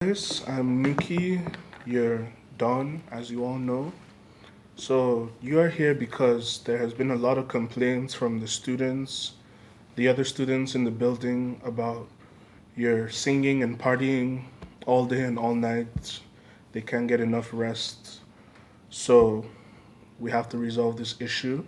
Guys, I'm Nuki, your Don, as you all know. So, you are here because there has been a lot of complaints from the students, the other students in the building about your singing and partying all day and all night. They can't get enough rest. So, we have to resolve this issue.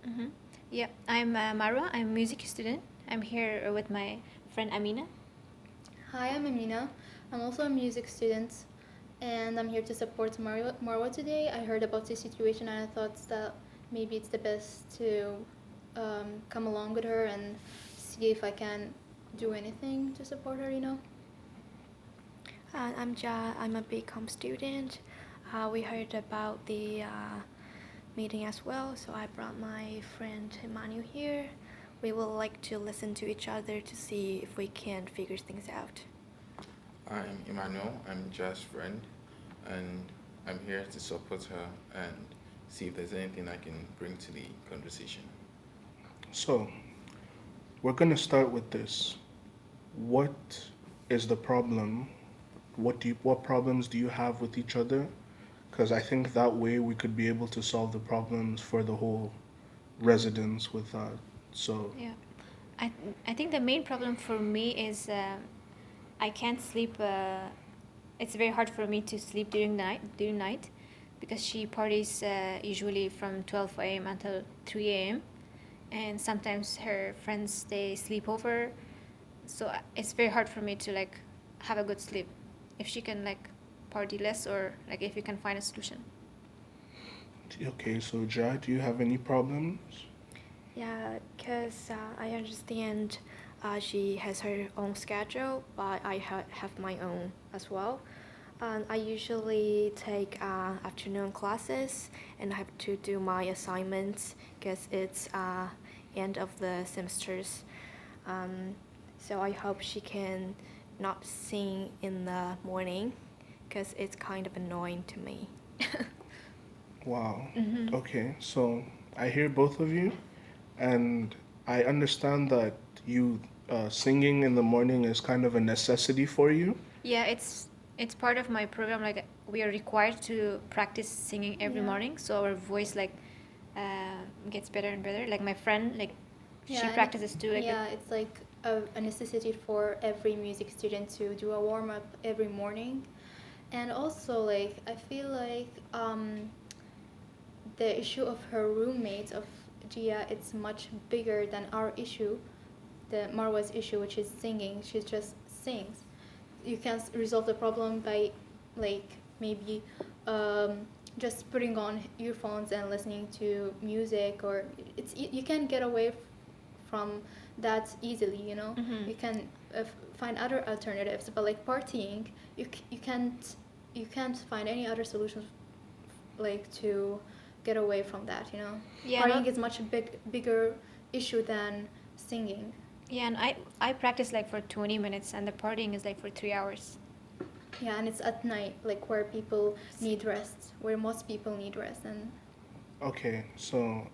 Mm-hmm. Yeah, I'm Marwa. I'm a music student. I'm here with my friend Amina. Hi, I'm Amina. I'm also a music student and I'm here to support Marwa today. I heard about this situation and I thought that maybe it's the best to come along with her and see if I can do anything to support her. And I'm Ja. I'm a BCom student. We heard about the meeting as well, so I brought my friend Emmanuel here. We will like to listen to each other to see if we can figure things out. I'm Emmanuel, I'm Ja's friend, and I'm here to support her and see if there's anything I can bring to the conversation. So, we're going to start with this. What is the problem? What problems do you have with each other? Because I think that way we could be able to solve the problems for the whole residents with that. So, Yeah, I I think the main problem for me is I can't sleep. It's very hard for me to sleep during night because she parties usually from 12 a.m. until 3 a.m. and sometimes her friends they sleep over, so it's very hard for me to like have a good sleep. If she can like party less or like if you can find a solution. okay, so Ja, do you have any problems? Yeah, because I understand she has her own schedule, but I have my own as well. And I usually take afternoon classes and I have to do my assignments because it's end of the semesters. Um, so I hope she can not sing in the morning because it's kind of annoying to me. Wow. Mm-hmm. Okay, so I hear both of you, and I understand that you singing in the morning is kind of a necessity for you. Yeah, it's part of my program. Like we are required to practice singing every Yeah. morning, so our voice like gets better and better. Like my friend, like she Yeah, and practices too. Like it's like a necessity for every music student to do a warm up every morning. And also, like, I feel like the issue of her roommate of Gia it's much bigger than our issue, the Marwa's issue, which is singing. She just sings. You can resolve the problem by, like, maybe just putting on earphones and listening to music, or you can get away from that easily. mm-hmm. You can find other alternatives, but like partying, you can't find any other solutions like to get away from that. Yeah, Partying not is much bigger issue than singing. yeah, and I practice like for 20 minutes, and the partying is like for 3 hours. Yeah, and it's at night, like where people need rest, where most people need rest, and Okay, so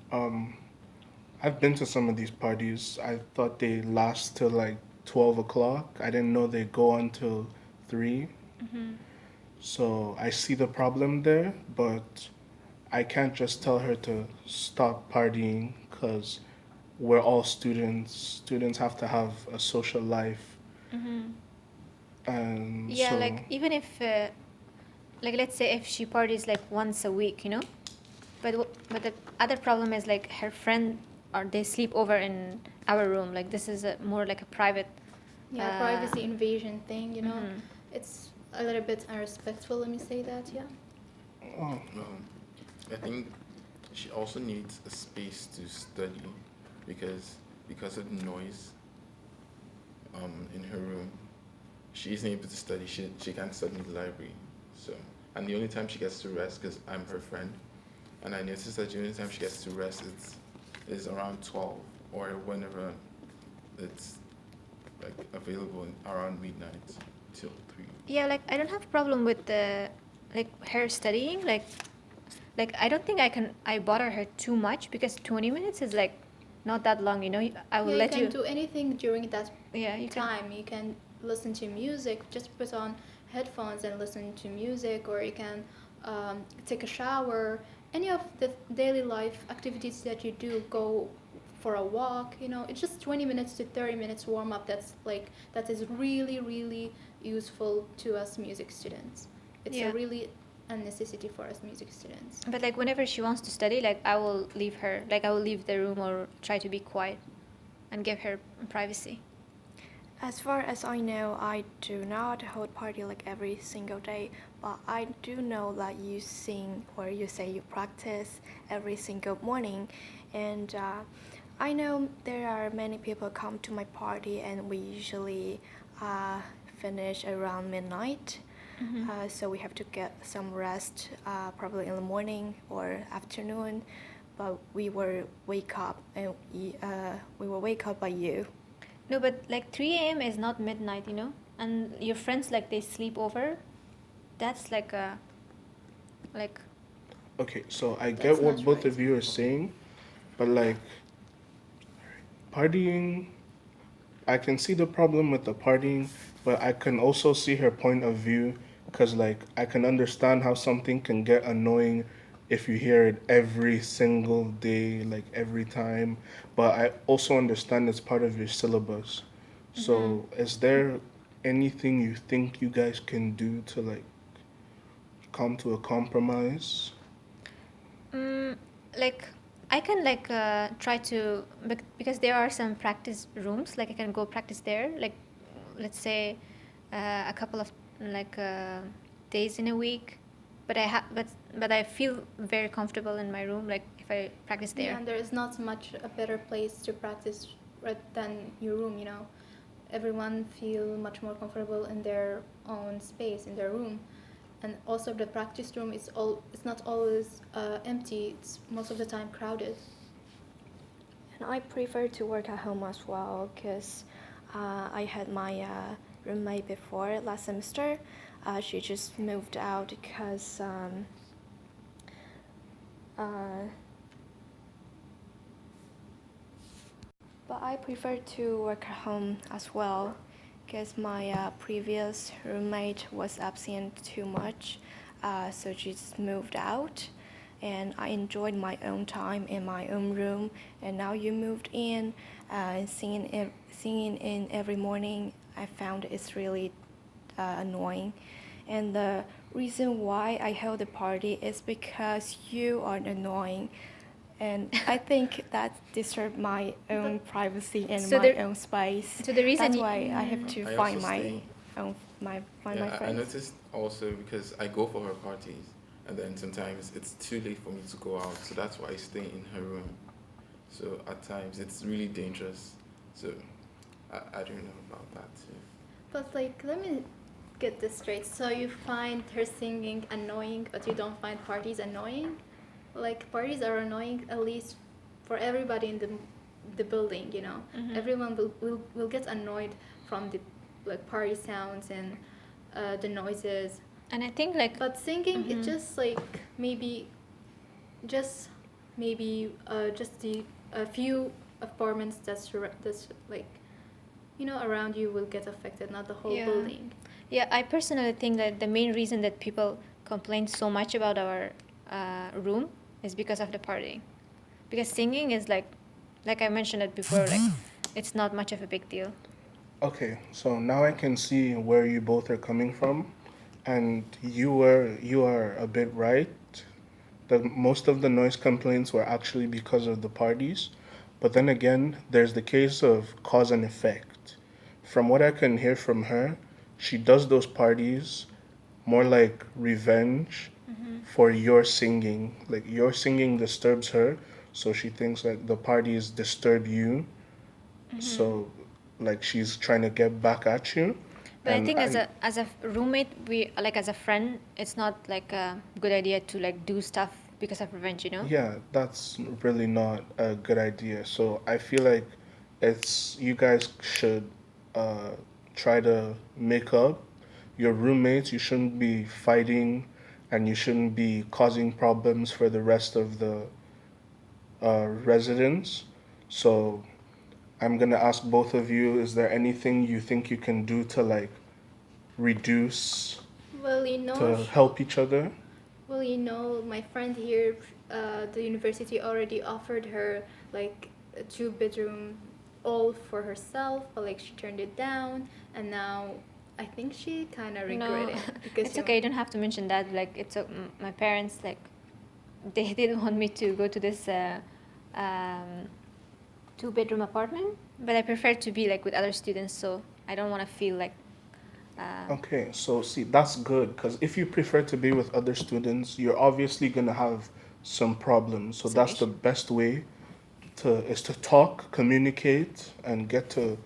I've been to some of these parties. I thought they last till like 12 o'clock. I didn't know they go until 3. Mm-hmm. So I see the problem there, but I can't just tell her to stop partying because we're all students. Students have to have a social life. Mm-hmm. And Yeah, so, like even if like let's say if she parties like once a week, but the other problem is like her friend or they sleep over in our room. Like this is more like a private. yeah, Uh, privacy invasion thing. mm-hmm. It's a little bit unrespectful, let me say that, yeah. oh, I think she also needs a space to study because because of the noise in her room, she isn't able to study. She can't study in the library. So and the only time she gets to rest because I'm her friend, and I noticed that the only time she gets to rest is around 12 or whenever it's like available around midnight till 3. Yeah, like I don't have problem with the like her studying. Like I don't think I bother her too much because 20 minutes is like not that long. I will Yeah, you let can you. do anything during that Yeah, you can. time. You can listen to music, just put on headphones and listen to music, or you can take a shower. Any of the daily life activities that you do, go for a walk. It's just 20 minutes to 30 minutes warm up. That is really, really useful to us music students. It's Yeah. a really a necessity for us music students. But like whenever she wants to study, like I will leave her, like I will leave the room or try to be quiet and give her privacy. As far as I know, I do not hold party like every single day, but I do know that you sing or you say you practice every single morning, and I know there are many people come to my party, and we usually finish around midnight. So we have to get some rest, probably in the morning or afternoon, but we will wake up and we will wake up by you. No, but like 3 a.m. is not midnight, and your friends like they sleep over. That's like a like Okay, so I That's get what not both right. of you are saying, but like partying, I can see the problem with the partying, but I can also see her point of view because like I can understand how something can get annoying if you hear it every single day, like every time. But I also understand it's part of your syllabus. So, is there anything you think you guys can do to like come to a compromise? like I can like try to because there are some practice rooms, like I can go practice there, like let's say a couple of like days in a week, but I feel very comfortable in my room, like if I practice there. Yeah, and there is not much a better place to practice than your room. Everyone feel much more comfortable in their own space in their room, and also the practice room is it's not always empty. It's most of the time crowded. And I prefer to work at home as well because I had my roommate before last semester. She just moved out because but I prefer to work at home as well because my previous roommate was absent too much, so she just moved out. And I enjoyed my own time in my own room. And now you moved in, singing in every morning. I found it's really annoying. And the reason why I held the party is because you are annoying. And I think that disturbed my own privacy and So my the- own space. so the reason That's you- why I have to I find also my stay- own my find my Yeah, I friends. noticed also because I go for her parties, and then sometimes it's too late for me to go out, so that's why I stay in her room. So at times it's really dangerous. So I don't know about that too. But like, let me get this straight. So you find her singing annoying, but you don't find parties annoying? Like, parties are annoying at least for everybody in the building. Everyone will get annoyed from the like party sounds and the noises. and I think like But singing, it's just like just maybe just the a few apartments that's like around you will get affected, not the whole Yeah. building. Yeah, I personally think that the main reason that people complain so much about our room is because of the partying. Because singing is like I mentioned it before, like it's not much of a big deal. Okay, so now I can see where you both are coming from, and you are a bit right. The most of the noise complaints were actually because of the parties, but then again, there's the case of cause and effect. From what I can hear from her, she does those parties more like revenge for your singing. Like your singing disturbs her, so she thinks like the parties disturb you. So like she's trying to get back at you. But I And think as a roommate, we like as a friend, it's not like a good idea to like do stuff because of revenge. yeah, that's really not a good idea. So I feel like it's you guys should uh, try to make up. Your roommates, you shouldn't be fighting, and you shouldn't be causing problems for the rest of the residents. So I'm gonna ask both of you: is there anything you think you can do to like reduce Well, you know, to help each other? well, you know, my friend here, the university already offered her like a 2 bedroom, all for herself, but like she turned it down, and now I think she kind of regret No, it because it's okay. You don't have to mention that. Like, my parents, like, they didn't want me to go to this um, 2 bedroom apartment, but I prefer to be like with other students, so I don't want to feel like. Okay, so see, that's good because if you prefer to be with other students, you're obviously gonna have some problems. So Some that's the issue. best way to talk, communicate, and get to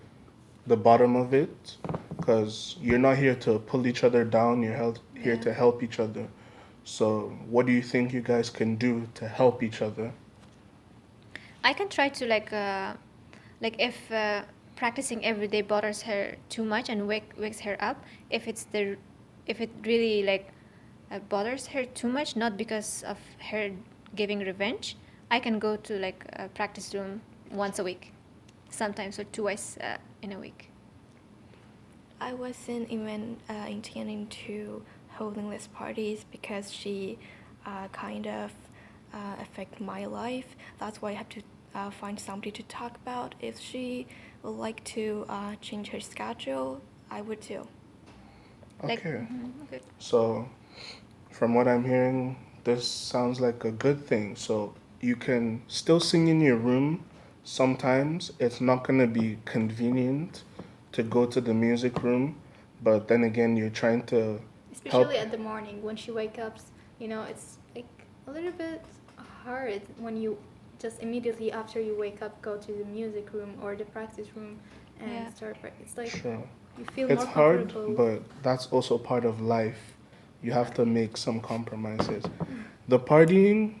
the bottom of it. Because you're not here to pull each other down. Here Yeah. to help each other. So what do you think you guys can do to help each other? I can try to like if practicing every day bothers her too much and wakes her up. If it really like bothers her too much, not because of her giving revenge, I can go to like a practice room once a week, sometimes or twice in a week. I wasn't even intending to holding these parties because she kind of affect my life. That's why I have to find somebody to talk about. If she would like to change her schedule, I would too. Like, Okay. okay. So from what I'm hearing, this sounds like a good thing. So you can still sing in your room. Sometimes it's not going to be convenient to go to the music room, but then again, you're trying to help. especially at the morning when she wakes up, you know, it's like a little bit hard when you just immediately after you wake up go to the music room or the practice room and Yeah. it's like Sure. you feel It's more hard, comfortable. but that's also part of life. You have to make some compromises. The partying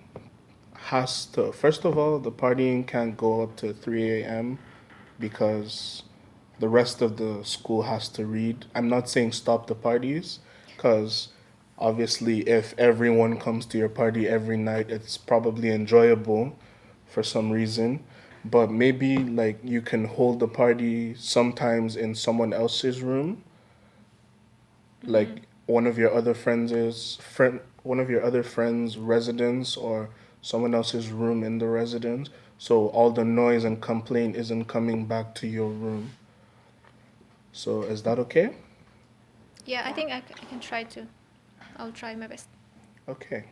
has to, first of all, the partying can't go up to 3 a.m. because the rest of the school has to read. I'm not saying stop the parties, because obviously, if everyone comes to your party every night, it's probably enjoyable for some reason. But maybe like you can hold the party sometimes in someone else's room, like one of your other friends' residence or someone else's room in the residence, so all the noise and complaint isn't coming back to your room. So is that okay? Yeah, I think I can try to. I'll try my best. Okay.